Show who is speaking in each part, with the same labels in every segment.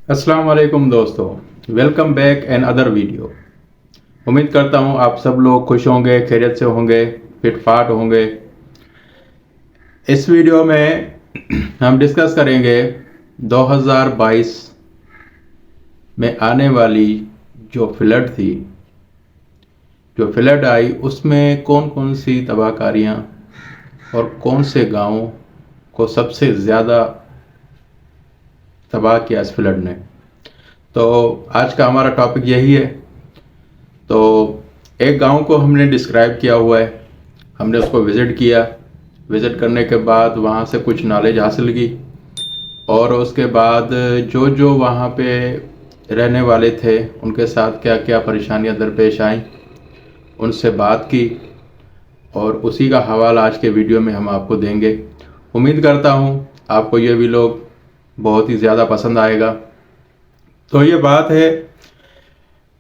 Speaker 1: अस्सलाम वालेकुम दोस्तों, welcome back another video. उम्मीद करता हूँ आप सब लोग खुश होंगे, खैरियत से होंगे, फिट फाट होंगे। इस वीडियो में हम डिस्कस करेंगे 2022 में आने वाली जो फ्लड आई उसमें कौन कौन सी तबाहकारियाँ और कौन से गाँव को सबसे ज़्यादा तबाह किया इस फ्लड ने। तो आज का हमारा टॉपिक यही है। तो एक गांव को हमने डिस्क्राइब किया हुआ है, हमने उसको विज़िट किया। विज़िट करने के बाद वहाँ से कुछ नॉलेज हासिल की और उसके बाद जो जो वहाँ पे रहने वाले थे उनके साथ क्या क्या परेशानियाँ दरपेश आईं, उनसे बात की और उसी का हवाला आज के वीडियो में हम आपको देंगे। उम्मीद करता हूँ आपको ये वीडियो बहुत ही ज़्यादा पसंद आएगा। तो ये बात है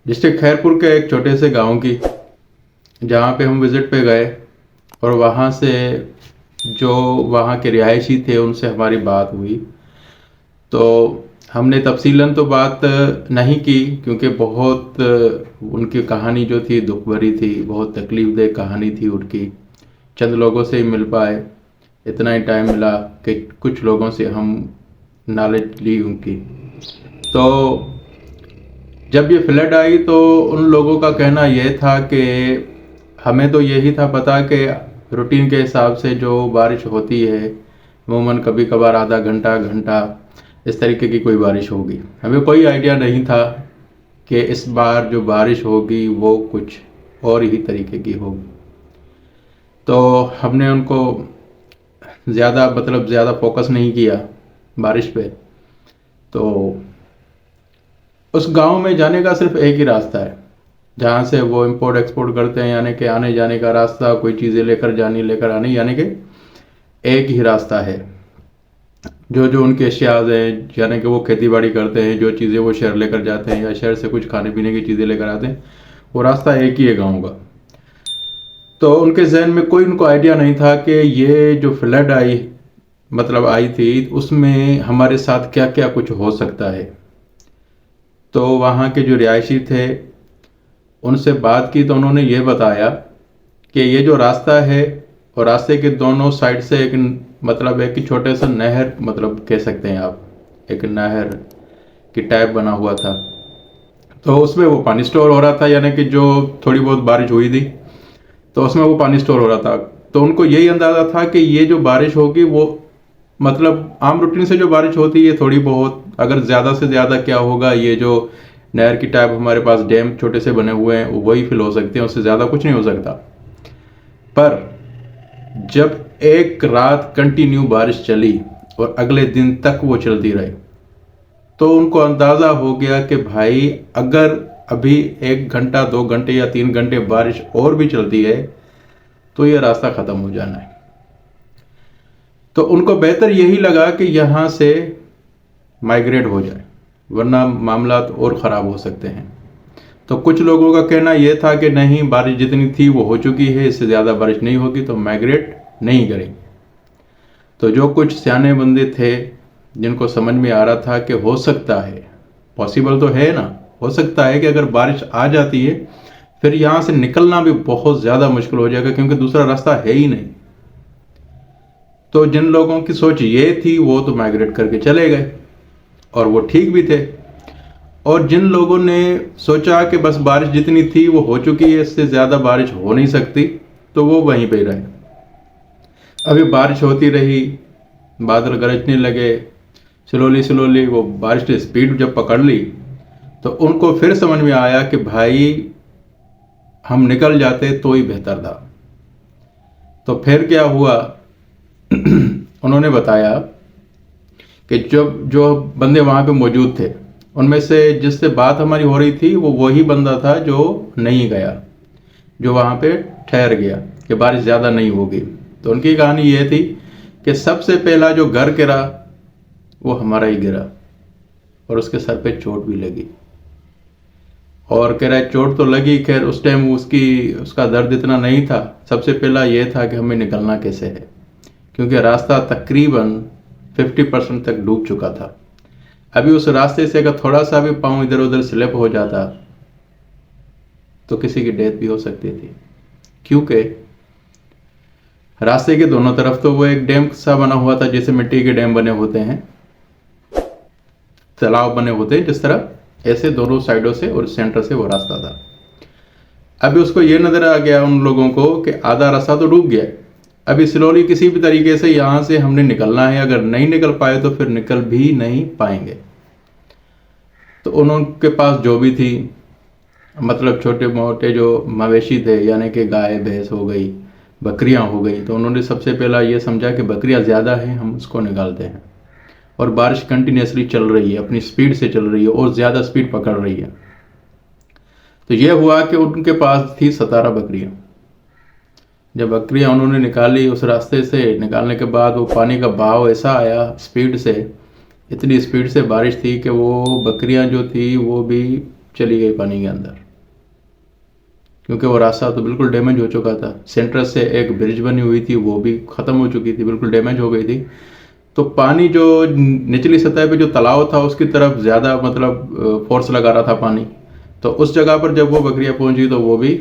Speaker 1: डिस्ट्रिक्ट खैरपुर के एक छोटे से गांव की, जहाँ पे हम विज़िट पे गए और वहाँ से जो वहाँ के रिहायशी थे उनसे हमारी बात हुई। तो हमने तफसीलन तो बात नहीं की क्योंकि बहुत उनकी कहानी जो थी दुख भरी थी, बहुत तकलीफ़ दह कहानी थी उनकी। चंद लोगों से ही मिल पाए, इतना ही टाइम मिला कि कुछ लोगों से हम नॉलेज ली उनकी। तो जब ये फ्लड आई तो उन लोगों का कहना यह था कि हमें तो यही था पता कि रूटीन के हिसाब से जो बारिश होती है अमूमन कभी कभार आधा घंटा घंटा इस तरीके की कोई बारिश होगी। हमें कोई आइडिया नहीं था कि इस बार जो बारिश होगी वो कुछ और ही तरीके की होगी। तो हमने उनको ज़्यादा फोकस नहीं किया बारिश पे। तो उस गांव में जाने का सिर्फ एक ही रास्ता है, जहाँ से वो इंपोर्ट एक्सपोर्ट करते हैं, यानी कि आने जाने का रास्ता, कोई चीज़ें लेकर जानी लेकर आनी, यानी कि एक ही रास्ता है। जो जो उनके अशियाज़ हैं, यानी कि वो खेती बाड़ी करते हैं, जो चीज़ें वो शहर लेकर जाते हैं या शहर से कुछ खाने पीने की चीज़ें लेकर आते हैं, वो रास्ता एक ही है गाँव का। तो उनके जहन में कोई उनको आइडिया नहीं था कि ये जो फ्लड आई थी उसमें हमारे साथ क्या क्या कुछ हो सकता है। तो वहाँ के जो रिहायशी थे उनसे बात की तो उन्होंने ये बताया कि ये जो रास्ता है और रास्ते के दोनों साइड से एक छोटे सा नहर कह सकते हैं आप, एक नहर की टाइप बना हुआ था। तो उसमें वो पानी स्टोर हो रहा था, यानी कि जो थोड़ी बहुत बारिश हुई थी तो उसमें वो पानी स्टोर हो रहा था। तो उनको यही अंदाज़ा था कि ये जो बारिश होगी वो आम रूटीन से जो बारिश होती है थोड़ी बहुत, अगर ज़्यादा से ज़्यादा क्या होगा, ये जो नहर की टाइप हमारे पास डैम छोटे से बने हुए हैं वही फिल हो सकते हैं, उससे ज़्यादा कुछ नहीं हो सकता। पर जब एक रात कंटिन्यू बारिश चली और अगले दिन तक वो चलती रही तो उनको अंदाज़ा हो गया कि भाई अगर अभी 1 घंटा 2 घंटे या 3 घंटे बारिश और भी चलती है तो ये रास्ता ख़त्म हो जाना है। तो उनको बेहतर यही लगा कि यहाँ से माइग्रेट हो जाए, वरना मामला और ख़राब हो सकते हैं। तो कुछ लोगों का कहना यह था कि नहीं, बारिश जितनी थी वो हो चुकी है, इससे ज़्यादा बारिश नहीं होगी तो माइग्रेट नहीं करेंगे। तो जो कुछ सियाने बंदे थे जिनको समझ में आ रहा था कि हो सकता है, पॉसिबल तो है ना, हो सकता है कि अगर बारिश आ जाती है फिर यहाँ से निकलना भी बहुत ज़्यादा मुश्किल हो जाएगा क्योंकि दूसरा रास्ता है ही नहीं। तो जिन लोगों की सोच ये थी वो तो माइग्रेट करके चले गए और वो ठीक भी थे। और जिन लोगों ने सोचा कि बस बारिश जितनी थी वो हो चुकी है, इससे ज़्यादा बारिश हो नहीं सकती, तो वो वहीं पे रहे। अभी बारिश होती रही, बादल गरजने लगे, स्लोली वो बारिश की स्पीड जब पकड़ ली तो उनको फिर समझ में आया कि भाई हम निकल जाते तो ही बेहतर था। तो फिर क्या हुआ उन्होंने बताया कि जब जो बंदे वहाँ पे मौजूद थे उनमें से जिससे बात हमारी हो रही थी वो वही बंदा था जो नहीं गया, जो वहाँ पे ठहर गया कि बारिश ज़्यादा नहीं होगी। तो उनकी कहानी ये थी कि सबसे पहला जो घर गिरा वो हमारा ही गिरा और उसके सर पे चोट भी लगी। और कह रहा है चोट तो लगी, खैर उस टाइम उसका दर्द इतना नहीं था। सबसे पहला ये था कि हमें निकलना कैसे है, क्योंकि रास्ता तकरीबन 50% तक डूब चुका था। अभी उस रास्ते से अगर थोड़ा सा भी पाँव इधर उधर स्लिप हो जाता तो किसी की डेथ भी हो सकती थी, क्योंकि रास्ते के दोनों तरफ तो वो एक डैम सा बना हुआ था, जैसे मिट्टी के डैम बने होते हैं, तालाब बने होते हैं जिस तरह, ऐसे दोनों साइडों से और सेंटर से वो रास्ता था। अभी उसको ये नजर आ गया उन लोगों को कि आधा रास्ता तो डूब गया, अभी स्लोली किसी भी तरीके से यहाँ से हमने निकलना है, अगर नहीं निकल पाए तो फिर निकल भी नहीं पाएंगे। तो उनके पास जो भी थी, मतलब छोटे मोटे जो मवेशी थे, यानी कि गाय भैंस हो गई, बकरियां हो गई, तो उन्होंने सबसे पहला ये समझा कि बकरियां ज़्यादा हैं, हम उसको निकालते हैं। और बारिश कंटिन्यूसली चल रही है, अपनी स्पीड से चल रही है और ज़्यादा स्पीड पकड़ रही है। तो यह हुआ कि उनके पास थी 17 बकरियां। जब बकरियां उन्होंने निकाली उस रास्ते से, निकालने के बाद वो पानी का बहाव ऐसा आया स्पीड से, इतनी स्पीड से बारिश थी कि वो बकरियां जो थी वो भी चली गई पानी के अंदर, क्योंकि वो रास्ता तो बिल्कुल डैमेज हो चुका था। सेंटर से एक ब्रिज बनी हुई थी, वो भी ख़त्म हो चुकी थी, बिल्कुल डैमेज हो गई थी। तो पानी जो निचली सतह पे जो तालाब था उसकी तरफ ज़्यादा मतलब फोर्स लगा रहा था पानी, तो उस जगह पर जब वो बकरियां पहुंची तो वो भी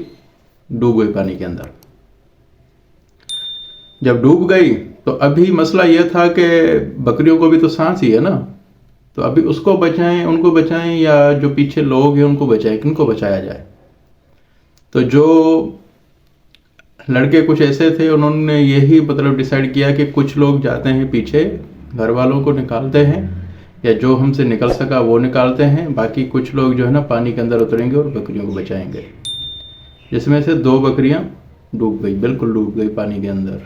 Speaker 1: डूब गई पानी के अंदर। जब डूब गई तो अभी मसला यह था कि बकरियों को भी तो सांस ही है ना, तो अभी उसको बचाएं, उनको बचाएं, या जो पीछे लोग हैं उनको बचाएं, किनको बचाया जाए। तो जो लड़के कुछ ऐसे थे, उन्होंने यही मतलब डिसाइड किया कि कुछ लोग जाते हैं पीछे, घर वालों को निकालते हैं, या जो हमसे निकल सका वो निकालते हैं, बाकी कुछ लोग जो है ना पानी के अंदर उतरेंगे और बकरियों को बचाएंगे। जिसमें से 2 बकरियां डूब गई, बिल्कुल डूब गई पानी के अंदर।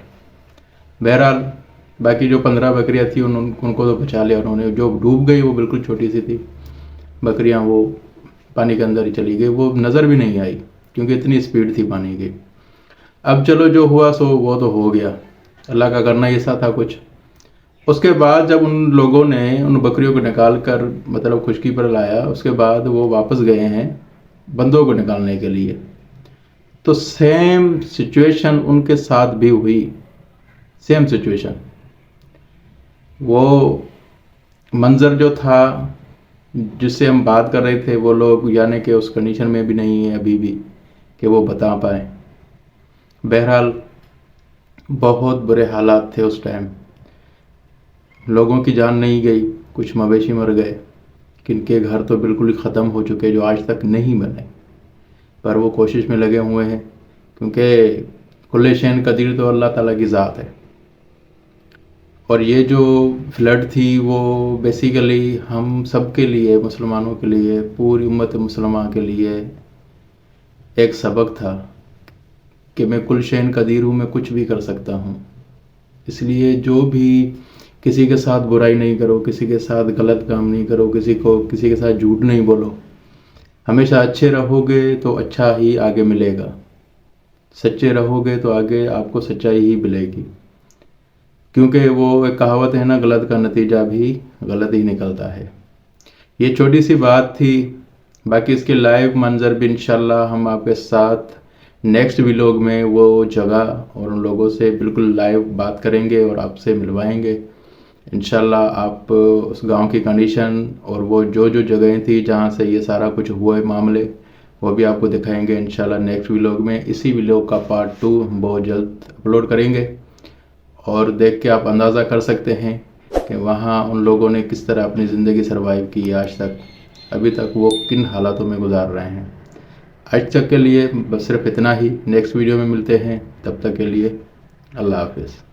Speaker 1: बहरहाल बाकी जो 15 बकरियां थी उनको तो बचा लिया उन्होंने। जो डूब गई वो बिल्कुल छोटी सी थी बकरियां, वो पानी के अंदर ही चली गई, वो नज़र भी नहीं आई क्योंकि इतनी स्पीड थी पानी की। अब चलो जो हुआ सो वो तो हो गया, अल्लाह का करना ऐसा था कुछ। उसके बाद जब उन लोगों ने उन बकरियों को निकाल कर मतलब खुशकी पर लाया, उसके बाद वो वापस गए हैं बंदों को निकालने के लिए। तो सेम सिचुएशन उनके साथ भी हुई, सेम सिचुएशन। वो मंजर जो था जिससे हम बात कर रहे थे, वो लोग यानी कि उस कंडीशन में भी नहीं है अभी भी कि वो बता पाए। बहरहाल बहुत बुरे हालात थे उस टाइम, लोगों की जान नहीं गई, कुछ मवेशी मर गए, किनके घर तो बिल्कुल ही ख़त्म हो चुके जो आज तक नहीं बने, पर वो कोशिश में लगे हुए हैं, क्योंकि कुल्ले शैन कदीर तो अल्लाह ताला की ज़ात है। और ये जो फ्लड थी वो बेसिकली हम सब के लिए, मुसलमानों के लिए, पूरी उम्मत मुसलमा के लिए एक सबक था कि मैं कुल शैन कदीर हूँ, मैं कुछ भी कर सकता हूँ। इसलिए जो भी किसी के साथ बुराई नहीं करो, किसी के साथ गलत काम नहीं करो, किसी के साथ झूठ नहीं बोलो। हमेशा अच्छे रहोगे तो अच्छा ही आगे मिलेगा, सच्चे रहोगे तो आगे आपको सच्चाई ही मिलेगी, क्योंकि वो एक कहावत है ना, गलत का नतीजा भी गलत ही निकलता है। ये छोटी सी बात थी, बाकी इसके लाइव मंजर भी इंशाल्लाह हम आपके साथ नेक्स्ट व्लॉग में वो जगह और उन लोगों से बिल्कुल लाइव बात करेंगे और आपसे मिलवाएंगे इंशाल्लाह। आप उस गांव की कंडीशन और वो जो जगहें थी जहां से ये सारा कुछ हुआ है मामले, वो भी आपको दिखाएंगे इंशाल्लाह नेक्स्ट व्लॉग में। इसी व्लॉग का पार्ट 2 हम बहुत जल्द अपलोड करेंगे और देख के आप अंदाज़ा कर सकते हैं कि वहाँ उन लोगों ने किस तरह अपनी ज़िंदगी सर्वाइव की आज तक, अभी तक वो किन हालातों में गुजार रहे हैं। आज तक के लिए बस सिर्फ इतना ही, नेक्स्ट वीडियो में मिलते हैं, तब तक के लिए अल्लाह हाफिज़।